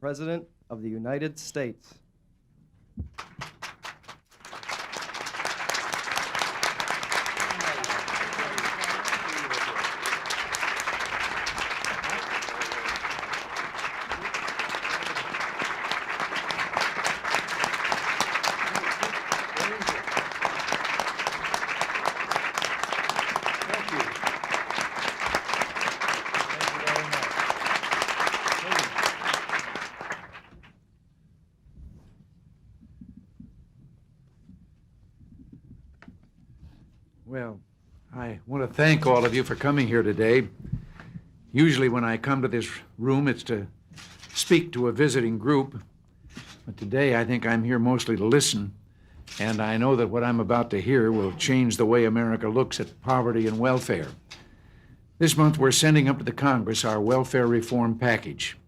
President of the United States. Well, I want to thank all of you for coming here today. Usually when I come to this room, it's to speak to a visiting group. But today I think I'm here mostly to listen, and I know that what I'm about to hear will change the way America looks at poverty and welfare. This month we're sending up to the Congress our welfare reform package.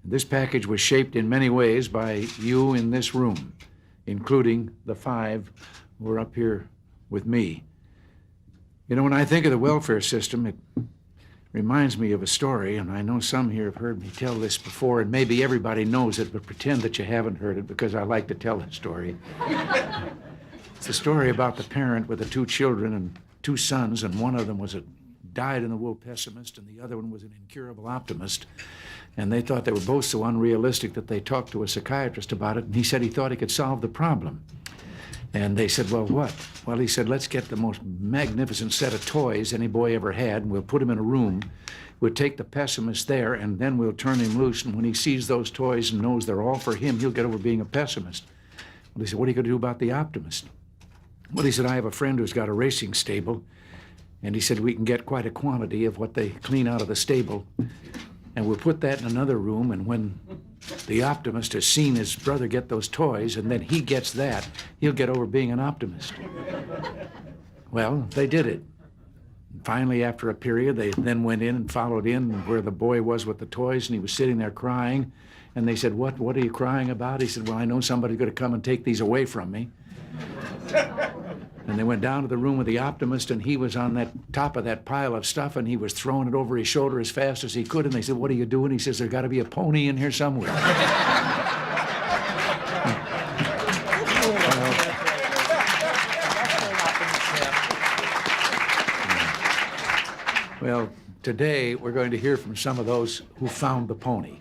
This package was shaped in many ways by you in this room, including the 5 who are up here with me. You know, when I think of the welfare system, it reminds me of a story, and I know some here have heard me tell this before, and maybe everybody knows it, but pretend that you haven't heard it because I like to tell the story. It's a story about the parent with the 2 children and 2 sons, and one of them was a dyed-in-the-wool pessimist, and the other one was an incurable optimist. And they thought they were both so unrealistic that they talked to a psychiatrist about it, and he said he thought he could solve the problem. And they said, well, what? Well, he said, let's get the most magnificent set of toys any boy ever had, and we'll put him in a room. We'll take the pessimist there, and then we'll turn him loose, and when he sees those toys and knows they're all for him, he'll get over being a pessimist. Well, he said, what are you going to do about the optimist? Well, he said, I have a friend who's got a racing stable, and he said, we can get quite a quantity of what they clean out of the stable, and we'll put that in another room, and when the optimist has seen his brother get those toys, and then he gets that, he'll get over being an optimist. Well, they did it. Finally, after a period, they then went in and followed in where the boy was with the toys, and he was sitting there crying. And they said, what are you crying about? He said, well, I know somebody's going to come and take these away from me. And they went down to the room with the optimist, and he was on that top of that pile of stuff, and he was throwing it over his shoulder as fast as he could. And they said, what are you doing? He says, there's got to be a pony in here somewhere. Well, today we're going to hear from some of those who found the pony.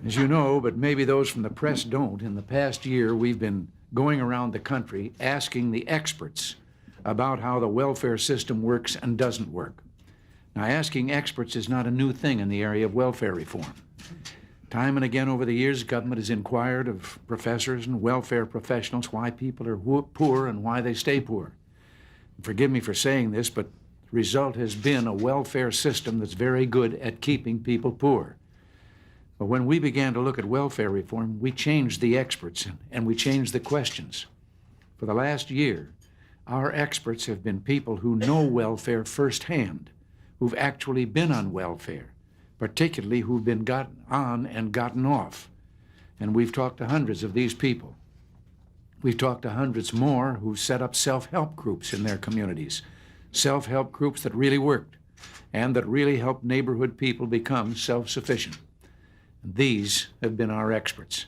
As you know, but maybe those from the press don't, in the past year we've been going around the country asking the experts about how the welfare system works and doesn't work. Now, asking experts is not a new thing in the area of welfare reform. Time and again over the years, government has inquired of professors and welfare professionals why people are poor and why they stay poor. And forgive me for saying this, but the result has been a welfare system that's very good at keeping people poor. But when we began to look at welfare reform, we changed the experts and we changed the questions. For the last year, our experts have been people who know welfare firsthand, who've actually been on welfare, particularly who've been gotten on and gotten off. And we've talked to hundreds of these people. We've talked to hundreds more who've set up self-help groups in their communities, self-help groups that really worked and that really helped neighborhood people become self-sufficient. And these have been our experts.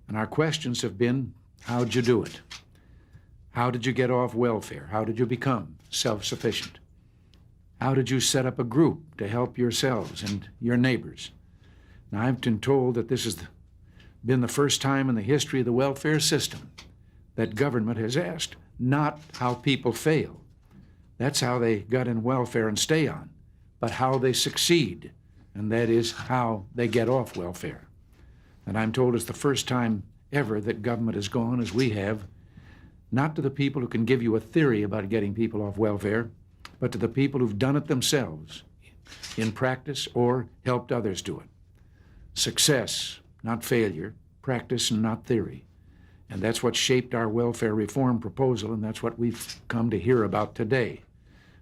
And our questions have been, how'd you do it? How did you get off welfare? How did you become self-sufficient? How did you set up a group to help yourselves and your neighbors? Now, I've been told that this has been the first time in the history of the welfare system that government has asked not how people fail. That's how they got in welfare and stay on, but how they succeed. And that is how they get off welfare. And I'm told it's the first time ever that government has gone, as we have, not to the people who can give you a theory about getting people off welfare, but to the people who've done it themselves in practice or helped others do it. Success, not failure, practice and not theory. And that's what shaped our welfare reform proposal, and that's what we've come to hear about today.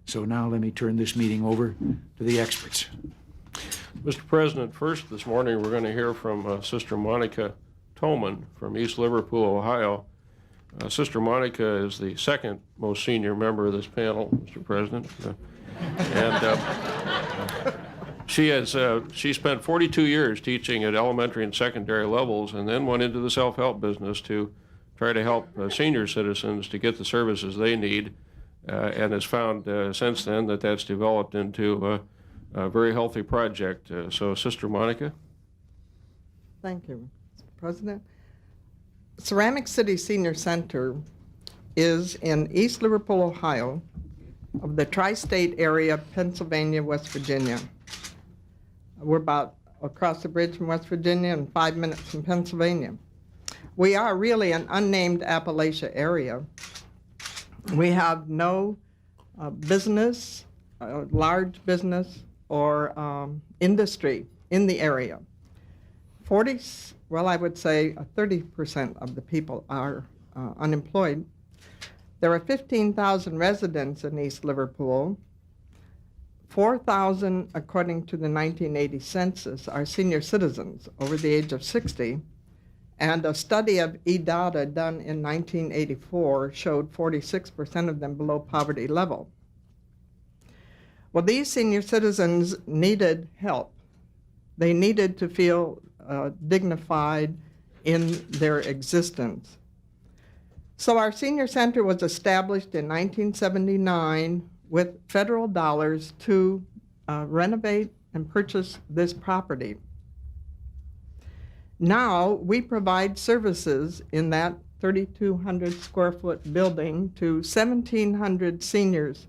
So now let me turn this meeting over to the experts. Mr. President, first this morning we're going to hear from Sister Monica Tolman from East Liverpool, Ohio. Sister Monica is the second most senior member of this panel, Mr. President. She spent 42 years teaching at elementary and secondary levels, and then went into the self-help business to try to help senior citizens to get the services they need, and has found since then that that's developed into a very healthy project. So, Sister Monica? Thank you, Mr. President. Ceramic City Senior Center is in East Liverpool, Ohio, of the tri-state area, Pennsylvania, West Virginia. We're about across the bridge from West Virginia and 5 minutes from Pennsylvania. We are really an unnamed Appalachia area. We have no business, large business, or industry in the area. I would say 30% of the people are unemployed. There are 15,000 residents in East Liverpool. 4,000, according to the 1980 census, are senior citizens over the age of 60. And a study of e-data done in 1984 showed 46% of them below poverty level. Well, these senior citizens needed help. They needed to feel dignified in their existence. So our senior center was established in 1979 with federal dollars to renovate and purchase this property. Now we provide services in that 3,200 square foot building to 1,700 seniors.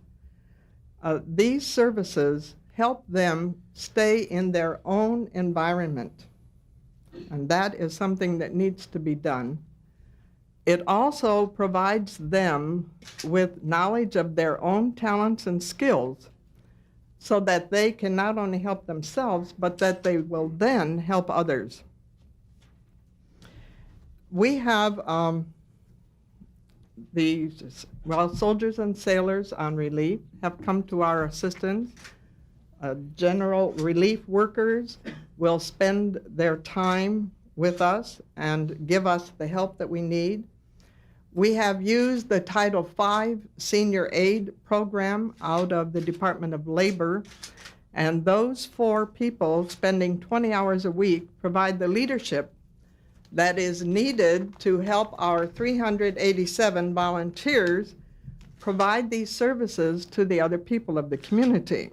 These services help them stay in their own environment, and that is something that needs to be done. It also provides them with knowledge of their own talents and skills so that they can not only help themselves, but that they will then help others. We have soldiers and sailors on relief have come to our assistance. General relief workers will spend their time with us and give us the help that we need. We have used the Title V Senior Aid Program out of the Department of Labor, and those 4 people spending 20 hours a week provide the leadership that is needed to help our 387 volunteers provide these services to the other people of the community.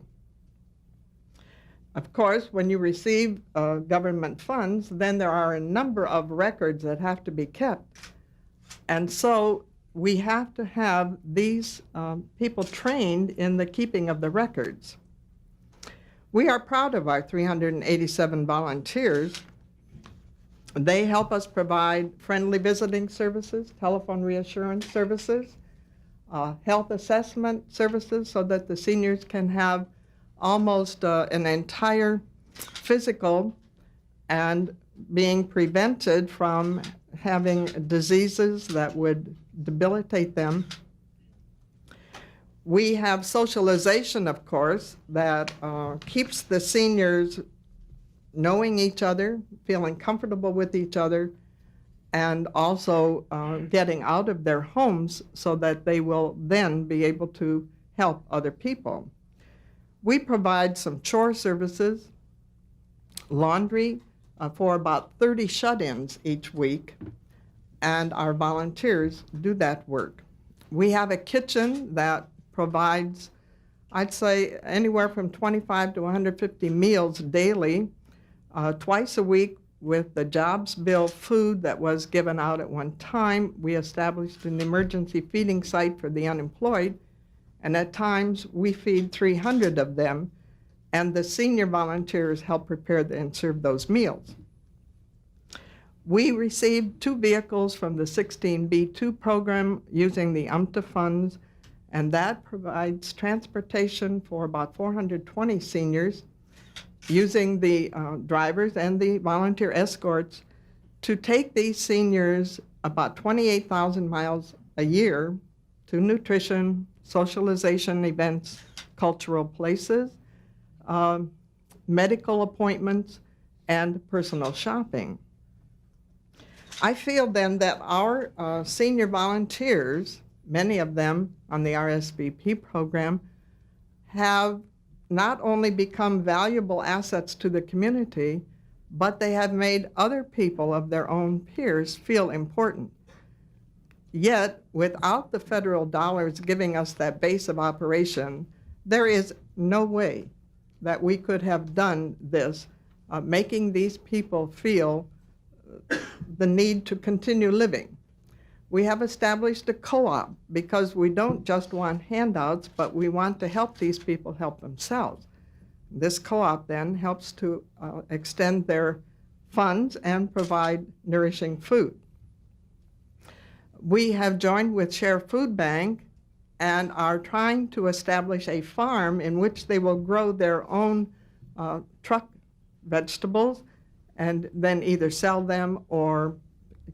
Of course, when you receive government funds, then there are a number of records that have to be kept. And so we have to have these people trained in the keeping of the records. We are proud of our 387 volunteers. They help us provide friendly visiting services, telephone reassurance services, health assessment services so that the seniors can have almost an entire physical and being prevented from having diseases that would debilitate them. We have socialization, of course, that keeps the seniors knowing each other, feeling comfortable with each other, and also getting out of their homes so that they will then be able to help other people. We provide some chore services, laundry for about 30 shut-ins each week, and our volunteers do that work. We have a kitchen that provides, I'd say, anywhere from 25 to 150 meals daily, twice a week with the jobs bill food that was given out at one time. We established an emergency feeding site for the unemployed, and at times we feed 300 of them, and the senior volunteers help prepare and serve those meals. We received 2 vehicles from the 16B2 program using the UMTA funds, and that provides transportation for about 420 seniors using the drivers and the volunteer escorts to take these seniors about 28,000 miles a year to nutrition, socialization events, cultural places, medical appointments, and personal shopping. I feel then that our senior volunteers, many of them on the RSVP program, have not only become valuable assets to the community, but they have made other people of their own peers feel important. Yet, without the federal dollars giving us that base of operation, there is no way that we could have done this, making these people feel the need to continue living. We have established a co-op because we don't just want handouts, but we want to help these people help themselves. This co-op then helps to extend their funds and provide nourishing food. We have joined with Share Food Bank and are trying to establish a farm in which they will grow their own truck vegetables and then either sell them or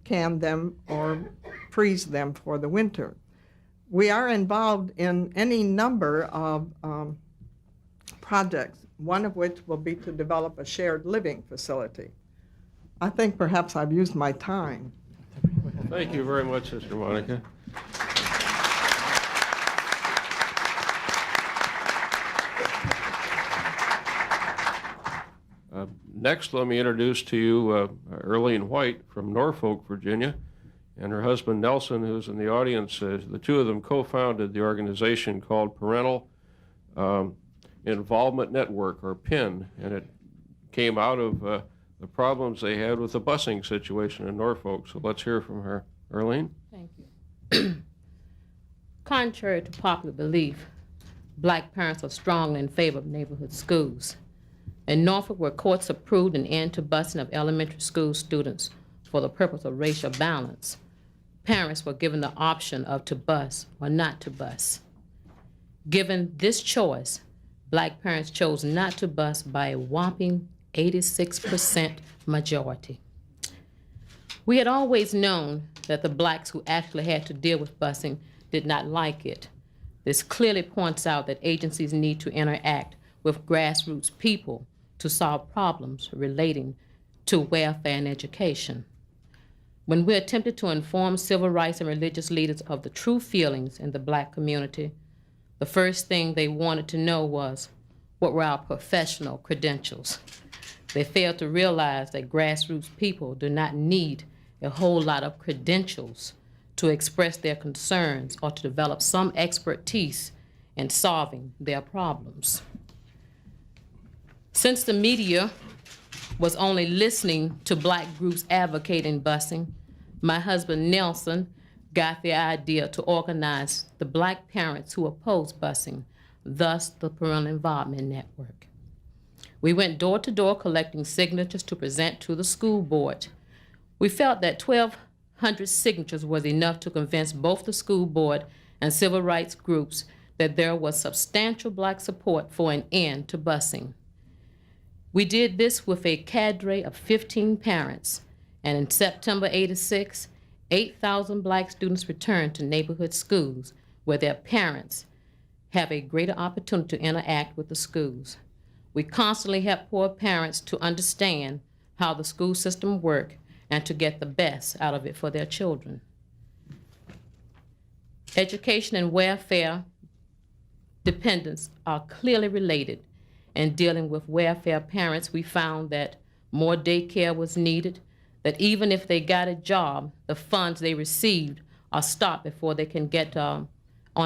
can them or freeze them for the winter. We are involved in any number of projects, one of which will be to develop a shared living facility. I think perhaps I've used my time. Thank you very much, Sister Monica. Next, let me introduce to you Earlene White from Norfolk, Virginia, and her husband Nelson, who's in the audience. The two of them co-founded the organization called Parental Involvement Network, or PIN, and it came out of the problems they had with the busing situation in Norfolk. So let's hear from her. Earlene? Thank you. Contrary to popular belief, black parents are strongly in favor of neighborhood schools. In Norfolk, where courts approved an end to busing of elementary school students for the purpose of racial balance, parents were given the option of to bus or not to bus. Given this choice, black parents chose not to bus by a whopping 86% majority. We had always known that the blacks who actually had to deal with busing did not like it. This clearly points out that agencies need to interact with grassroots people to solve problems relating to welfare and education. When we attempted to inform civil rights and religious leaders of the true feelings in the black community, the first thing they wanted to know was, what were our professional credentials? They failed to realize that grassroots people do not need a whole lot of credentials to express their concerns or to develop some expertise in solving their problems. Since the media was only listening to black groups advocating busing, my husband Nelson got the idea to organize the black parents who oppose busing, thus the Parental Involvement Network. We went door to door collecting signatures to present to the school board. We felt that 1,200 signatures was enough to convince both the school board and civil rights groups that there was substantial black support for an end to busing. We did this with a cadre of 15 parents, and in September '86, 8,000 black students returned to neighborhood schools where their parents have a greater opportunity to interact with the schools. We constantly help poor parents to understand how the school system works and to get the best out of it for their children. Education and welfare dependence are clearly related. In dealing with welfare parents, we found that more daycare was needed, that even if they got a job, the funds they received are stopped before they can get on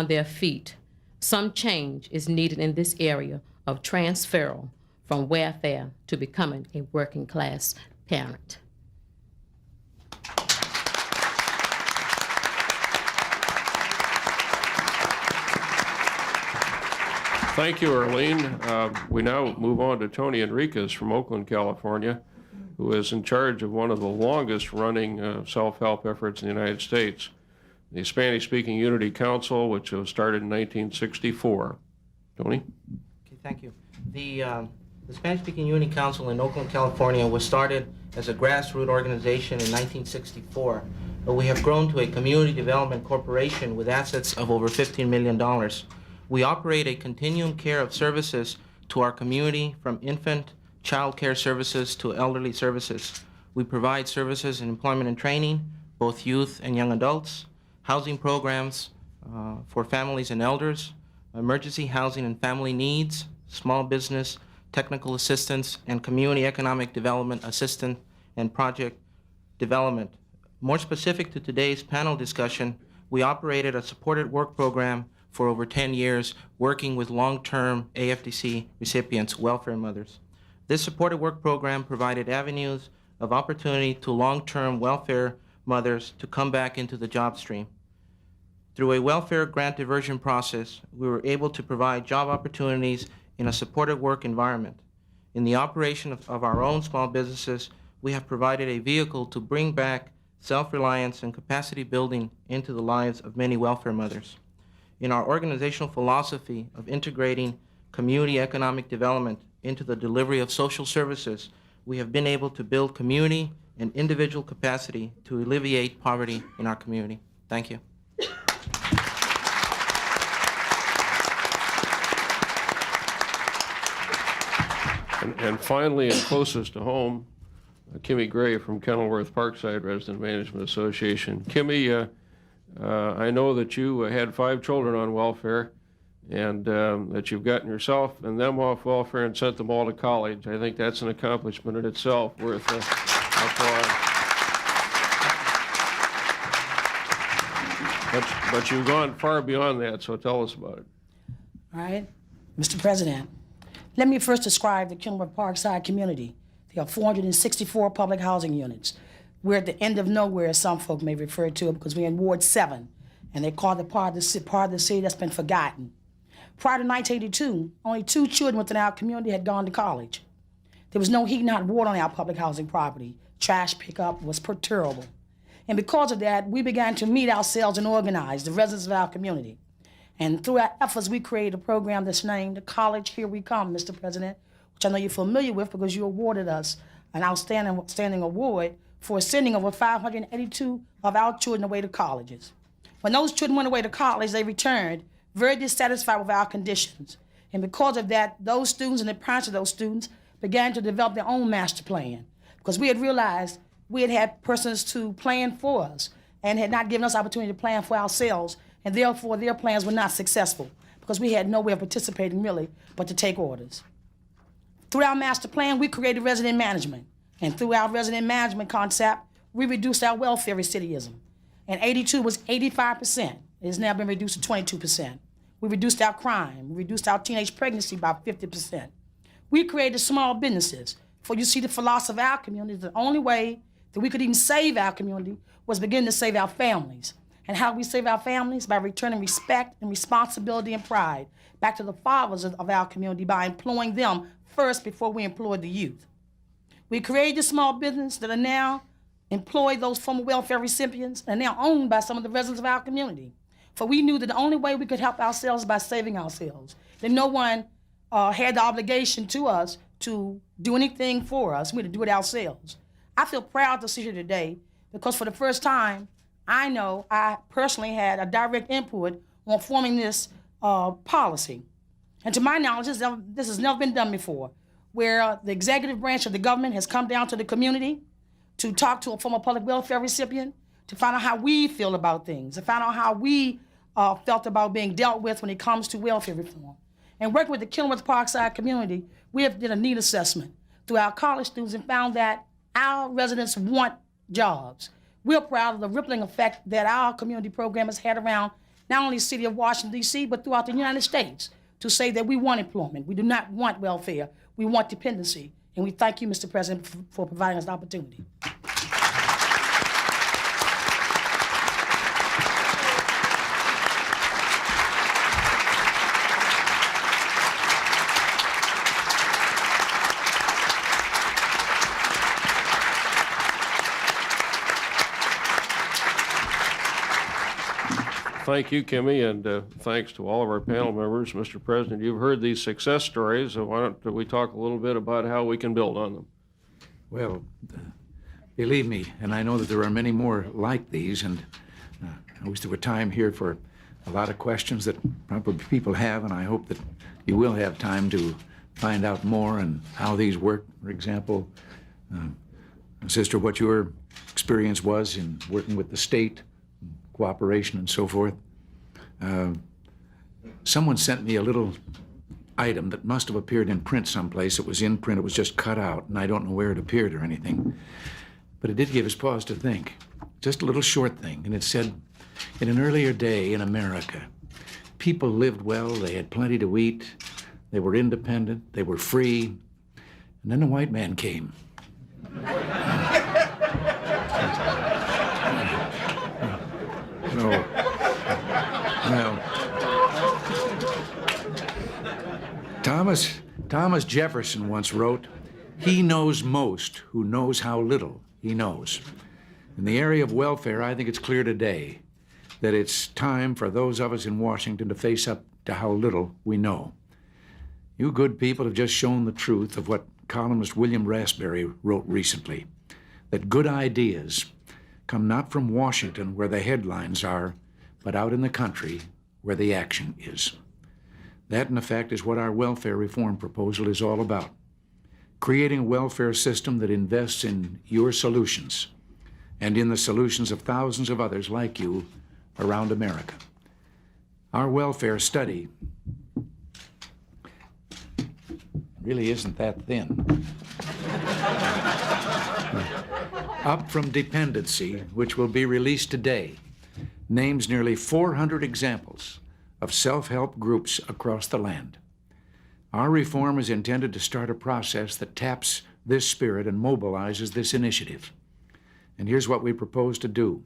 their feet. Some change is needed in this area of transferal from welfare to becoming a working class parent. Thank you, Earlene. We now move on to Tony Enriquez from Oakland, California, who is in charge of one of the longest-running self-help efforts in the United States, the Spanish-Speaking Unity Council, which was started in 1964. Tony? Okay, thank you. The Spanish-Speaking Unity Council in Oakland, California was started as a grassroots organization in 1964, but we have grown to a community development corporation with assets of over $15 million. We operate a continuum care of services to our community, from infant, child care services to elderly services. We provide services in employment and training, both youth and young adults, housing programs for families and elders, emergency housing and family needs, small business, technical assistance, and community economic development assistance and project development. More specific to today's panel discussion, we operated a supported work program for over 10 years, working with long-term AFDC recipients, welfare mothers. This supported work program provided avenues of opportunity to long-term welfare mothers to come back into the job stream. Through a welfare grant diversion process, we were able to provide job opportunities in a supported work environment. In the operation of our own small businesses, we have provided a vehicle to bring back self-reliance and capacity building into the lives of many welfare mothers. In our organizational philosophy of integrating community economic development into the delivery of social services, we have been able to build community and individual capacity to alleviate poverty in our community. Thank you. And finally, and closest to home, Kimmy Gray from Kenilworth Parkside Resident Management Association. Kimmy, I know that you had 5 children on welfare, and that you've gotten yourself and them off welfare and sent them all to college. I think that's an accomplishment in itself worth applause. But you've gone far beyond that, so tell us about it. All right, Mr. President, let me first describe the Kenilworth Parkside community. There are 464 public housing units. We're at the end of nowhere, as some folk may refer to it, because we're in Ward 7, and they call the part of the city that's been forgotten. Prior to 1982, only 2 children within our community had gone to college. There was no heat and hot water on our public housing property. Trash pickup was terrible. And because of that, we began to meet ourselves and organize, the residents of our community. And through our efforts, we created a program that's named College Here We Come, Mr. President, which I know you're familiar with because you awarded us an outstanding award for sending over 582 of our children away to colleges. When those children went away to college, they returned very dissatisfied with our conditions. And because of that, those students and the parents of those students began to develop their own master plan, because we had realized we had had persons to plan for us and had not given us opportunity to plan for ourselves, and therefore their plans were not successful because we had no way of participating really but to take orders. Through our master plan, we created resident management, and through our resident management concept, we reduced our welfare recidivism. In '82 was 85%. It has now been reduced to 22%. We reduced our crime. We reduced our teenage pregnancy by 50%. We created small businesses. For you see, the philosophy of our community, the only way that we could even save our community was begin to save our families. And how do we save our families? By returning respect and responsibility and pride back to the fathers of our community by employing them first before we employed the youth. We created a small business that are now employ those former welfare recipients and now owned by some of the residents of our community. For we knew that the only way we could help ourselves is by saving ourselves. That no one had the obligation to us to do anything for us. We had to do it ourselves. I feel proud to sit here today because for the first time, I know I personally had a direct input on forming this policy. And to my knowledge, this has never been done before, where the executive branch of the government has come down to the community to talk to a former public welfare recipient, to find out how we feel about things, to find out how we felt about being dealt with when it comes to welfare reform. And working with the Kenilworth Parkside community, we have did a need assessment through our college students and found that our residents want jobs. We're proud of the rippling effect that our community program has had around not only the city of Washington, D.C., but throughout the United States to say that we want employment. We do not want welfare. We want dependency. And we thank you, Mr. President, for providing us the opportunity. Thank you, Kimmy, and thanks to all of our panel members. Mr. President, you've heard these success stories, so why don't we talk a little bit about how we can build on them? Well, believe me, and I know that there are many more like these, and I wish there were time here for a lot of questions that probably people have, and I hope that you will have time to find out more and how these work. For example, Sister, what your experience was in working with the state, cooperation and so forth. Someone sent me a little item that must have appeared in print someplace. It was in print, it was just cut out, and I don't know where it appeared or anything. But it did give us pause to think. Just a little short thing, and it said, in an earlier day in America, people lived well, they had plenty to eat, they were independent, they were free, and then the white man came. No. Well, Thomas Jefferson once wrote, "He knows most who knows how little he knows." In the area of welfare, I think it's clear today that it's time for those of us in Washington to face up to how little we know. You good people have just shown the truth of what columnist William Raspberry wrote recently, that good ideas come not from Washington, where the headlines are, but out in the country, where the action is. That, in effect, is what our welfare reform proposal is all about. Creating a welfare system that invests in your solutions and in the solutions of thousands of others like you around America. Our welfare study really isn't that thin. Up from Dependency, which will be released today, names nearly 400 examples of self-help groups across the land. Our reform is intended to start a process that taps this spirit and mobilizes this initiative. And here's what we propose to do.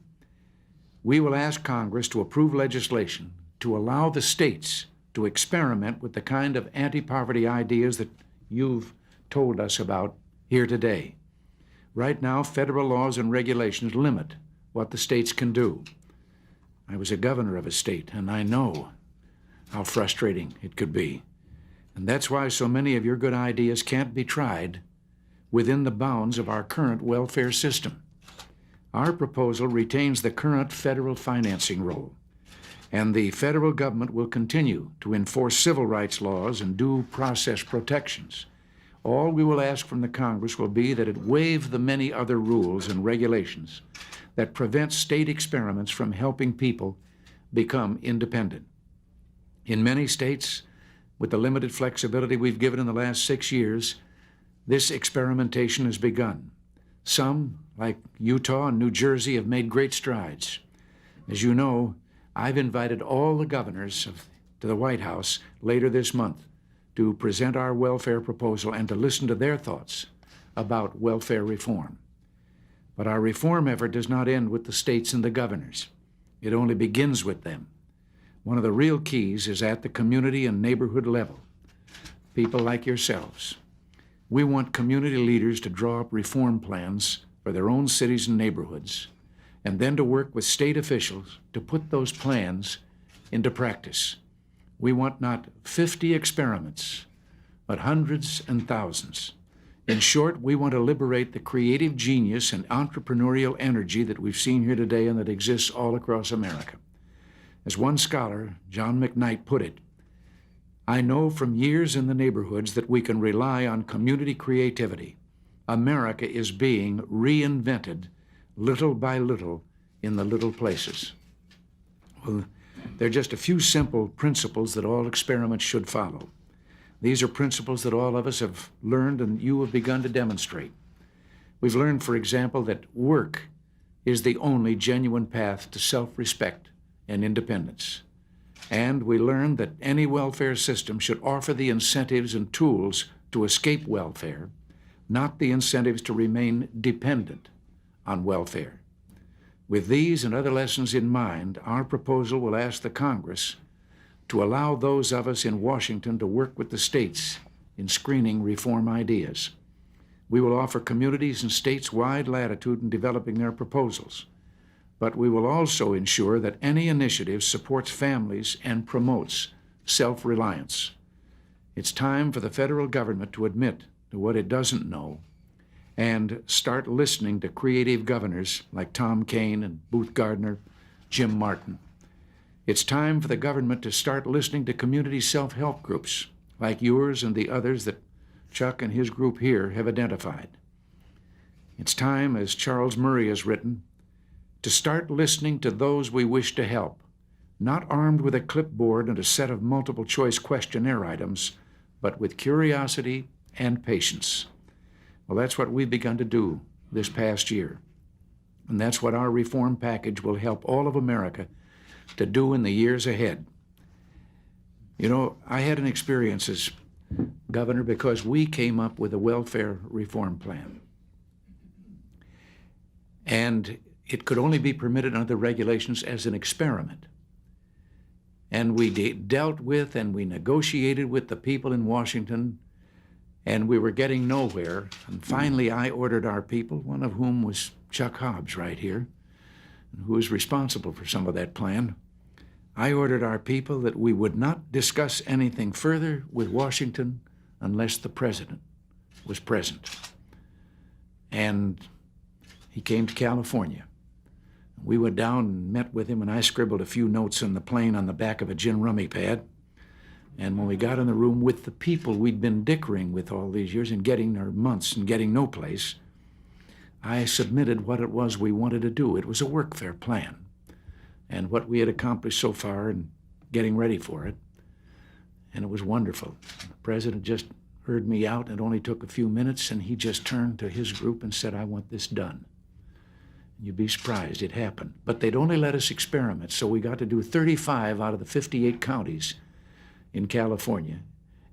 We will ask Congress to approve legislation to allow the states to experiment with the kind of anti-poverty ideas that you've told us about here today. Right now, federal laws and regulations limit what the states can do. I was a governor of a state, and I know how frustrating it could be. And that's why so many of your good ideas can't be tried within the bounds of our current welfare system. Our proposal retains the current federal financing role, and the federal government will continue to enforce civil rights laws and due process protections. All we will ask from the Congress will be that it waive the many other rules and regulations that prevent state experiments from helping people become independent. In many states, with the limited flexibility we've given in the last 6 years, this experimentation has begun. Some, like Utah and New Jersey, have made great strides. As you know, I've invited all the governors to the White House later this month to present our welfare proposal and to listen to their thoughts about welfare reform. But our reform effort does not end with the states and the governors. It only begins with them. One of the real keys is at the community and neighborhood level. People like yourselves. We want community leaders to draw up reform plans for their own cities and neighborhoods, and then to work with state officials to put those plans into practice. We want not 50 experiments, but hundreds and thousands. In short, we want to liberate the creative genius and entrepreneurial energy that we've seen here today and that exists all across America. As one scholar, John McKnight, put it, "I know from years in the neighborhoods that we can rely on community creativity. America is being reinvented little by little in the little places." Well, there are just a few simple principles that all experiments should follow. These are principles that all of us have learned and you have begun to demonstrate. We've learned, for example, that work is the only genuine path to self-respect and independence. And we learned that any welfare system should offer the incentives and tools to escape welfare, not the incentives to remain dependent on welfare. With these and other lessons in mind, our proposal will ask the Congress to allow those of us in Washington to work with the states in screening reform ideas. We will offer communities and states wide latitude in developing their proposals, but we will also ensure that any initiative supports families and promotes self-reliance. It's time for the federal government to admit to what it doesn't know and start listening to creative governors like Tom Kean and Booth Gardner, Jim Martin. It's time for the government to start listening to community self-help groups like yours and the others that Chuck and his group here have identified. It's time, as Charles Murray has written, to start listening to those we wish to help, not armed with a clipboard and a set of multiple-choice questionnaire items, but with curiosity and patience. Well, that's what we've begun to do this past year. And that's what our reform package will help all of America to do in the years ahead. You know, I had an experience as governor because we came up with a welfare reform plan. And it could only be permitted under the regulations as an experiment. And we dealt with and we negotiated with the people in Washington, and we were getting nowhere. And finally, I ordered our people, one of whom was Chuck Hobbs right here, who was responsible for some of that plan. I ordered our people that we would not discuss anything further with Washington unless the president was present. And he came to California. We went down and met with him, and I scribbled a few notes on the plane on the back of a gin rummy pad. And when we got in the room with the people we'd been dickering with all these years and getting our months and getting no place, I submitted what it was we wanted to do. It was a workfare plan and what we had accomplished so far and getting ready for it. And it was wonderful. The president just heard me out. It only took a few minutes, and he just turned to his group and said, "I want this done." You'd be surprised, it happened. But they'd only let us experiment, so we got to do 35 out of the 58 counties in California,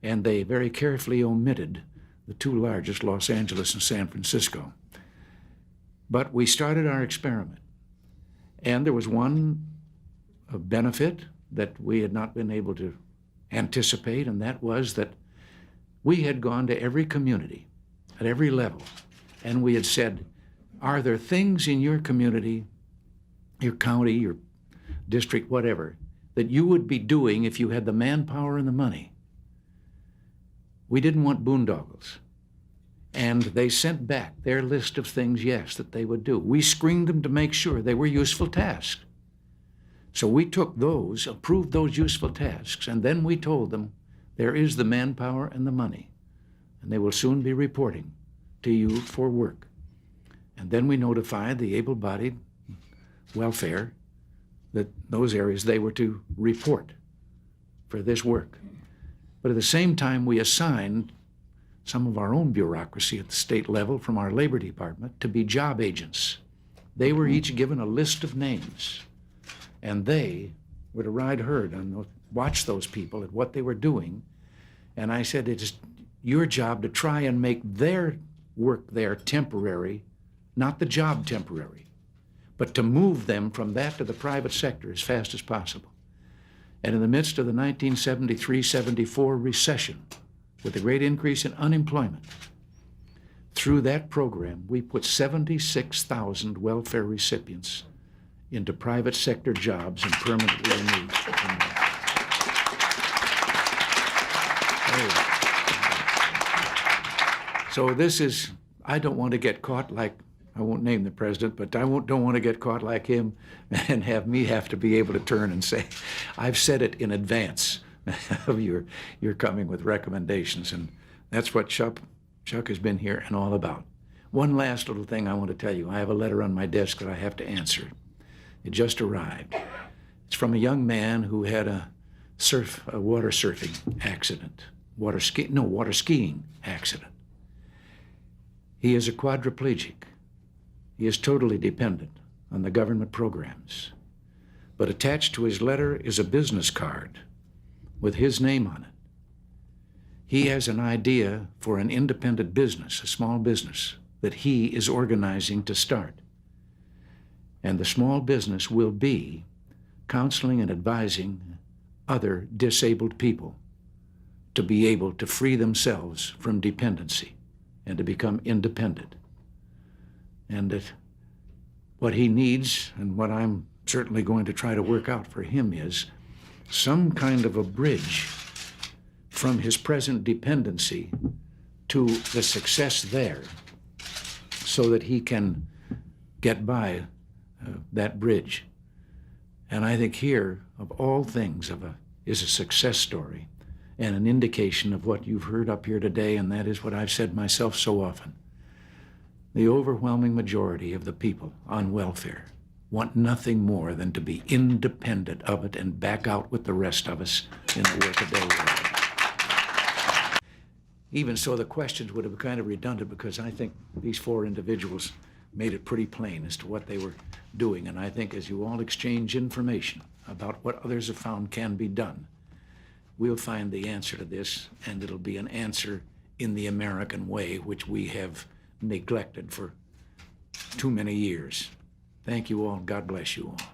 and they very carefully omitted the two largest, Los Angeles and San Francisco. But we started our experiment, and there was one benefit that we had not been able to anticipate, and that was that we had gone to every community at every level, and we had said, are there things in your community, your county, your district, whatever, that you would be doing if you had the manpower and the money? We didn't want boondoggles. And they sent back their list of things, yes, that they would do. We screened them to make sure they were useful tasks. So we took those, approved those useful tasks, and then we told them, there is the manpower and the money, and they will soon be reporting to you for work. And then we notified the able-bodied welfare that those areas they were to report for this work. But at the same time, we assigned some of our own bureaucracy at the state level from our labor department to be job agents. They were each given a list of names, and they were to ride herd and watch those people at what they were doing. And I said, it is your job to try and make their work there temporary, not the job temporary, but to move them from that to the private sector as fast as possible. And in the midst of the 1973-74 recession, with a great increase in unemployment, through that program, we put 76,000 welfare recipients into private sector jobs and permanently removed. So this is, I don't want to get caught like, I won't name the president, but I don't want to get caught like him and have me have to be able to turn and say, I've said it in advance of your coming with recommendations. And that's what Chuck has been here and all about. One last little thing I want to tell you. I have a letter on my desk that I have to answer. It just arrived. It's from a young man who had a water surfing accident, water skiing accident. He is a quadriplegic. He is totally dependent on the government programs. But attached to his letter is a business card with his name on it. He has an idea for an independent business, a small business, that he is organizing to start. And the small business will be counseling and advising other disabled people to be able to free themselves from dependency and to become independent. And that what he needs, and what I'm certainly going to try to work out for him, is some kind of a bridge from his present dependency to the success there, so that he can get by that bridge. And I think here, of all things, is a success story and an indication of what you've heard up here today, and that is what I've said myself so often. The overwhelming majority of the people on welfare want nothing more than to be independent of it and back out with the rest of us in the workaday world. Even so, the questions would have been kind of redundant because I think these four individuals made it pretty plain as to what they were doing. And I think as you all exchange information about what others have found can be done, we'll find the answer to this, and it'll be an answer in the American way, which we have neglected for too many years. Thank you all. God bless you all.